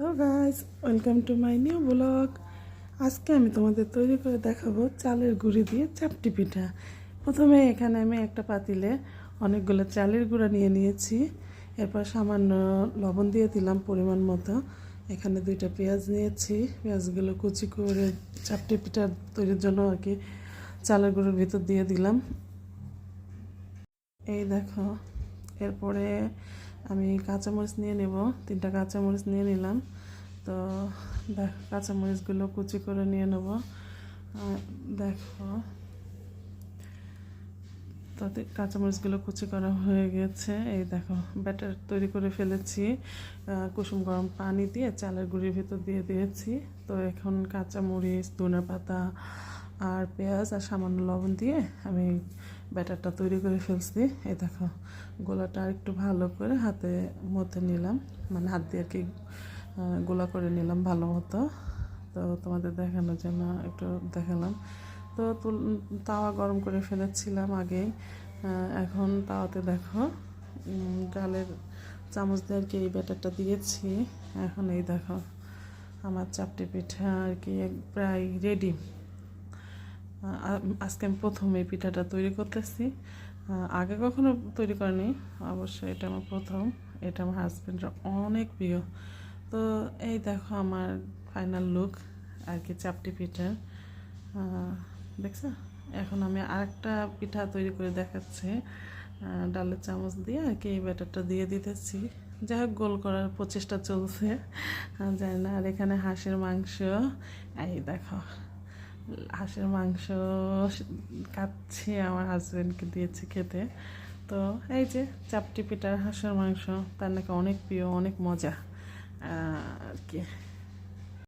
Hello guys, welcome to my new blog. আজকে আমি তোমাদের তৈরি করে দেখাবো চালের গুঁড়ি দিয়ে চাপটি পিঠা। প্রথমে এখানে আমি একটা পাতিলে অনেকগুলো চালের গুঁড়া নিয়ে নিয়েছি। এরপর সামান্য লবণ দিয়ে দিলাম পরিমাণ মতো। এখানে 2টা পেঁয়াজ নিয়েছি। পেঁয়াজগুলো কুচি করে চাপটি পিঠা তৈরির জন্য আর কি চালের গুঁড়োর ভিতর দিয়ে দিলাম। এই দেখো, এরপরে আমি কাঁচামরিচ নিয়ে নেব। 3টা কাঁচামরিচ নিয়ে নিলাম। তো দেখো, কাঁচামরিচগুলো কুচি করে নিয়ে নেব। দেখো, তো কাঁচামরিচগুলো কুচি করা হয়ে গেছে। এই দেখো, ব্যাটার তৈরি করে ফেলেছি। কুসুম গরম পানি দিয়ে চালের গুঁড়ির ভিতর দিয়ে দিয়েছি। তো এখন কাঁচামরিচ, ধনে পাতা আর পেঁয়াজ আর সামান্য লবণ দিয়ে আমি ব্যাটারটা তৈরি করে ফেলছি। এই দেখো, গোলাটা একটু ভালো করে হাতে মধ্যে নিলাম, মানে হাত দিয়ে আর কি গোলা করে নিলাম ভালো মতো। তো তোমাদের দেখানোর জন্য একটু দেখালাম। তো তাওয়া গরম করে ফেলেছিলাম আগেই। এখন তাওয়াতে দেখো ডালের চামচ দিয়ে আর কি এই ব্যাটারটা দিয়েছি। এখন এই দেখো, আমার চাপটি পিঠা আর কি প্রায় রেডি। আজকে আমি প্রথম এই পিঠাটা তৈরি করতেছি। আগে কখনো তৈরি করিনি, অবশ্যই এটা আমার প্রথম। এটা আমার হাজব্যান্ডের অনেক প্রিয়। তো এই দেখো আমার ফাইনাল লুক আর কি চাপটি পিঠার। দেখছো, এখন আমি আরেকটা পিঠা তৈরি করে দেখাচ্ছি। ডালের চামচ দিয়ে আর কি এই ব্যাটারটা দিয়ে দিতেছি। যাই হোক, গোল করার প্রচেষ্টা চলছে, জানি না। আর এখানে হাঁসের মাংস, এই দেখো হাঁসের মাংস কাচ্ছি, আমার হাজব্যান্ডকে দিয়েছি খেতে। তো এই যে চাপটি পিঠার হাঁসের মাংস, তার নাকি অনেক প্রিয়, অনেক মজা আর কি।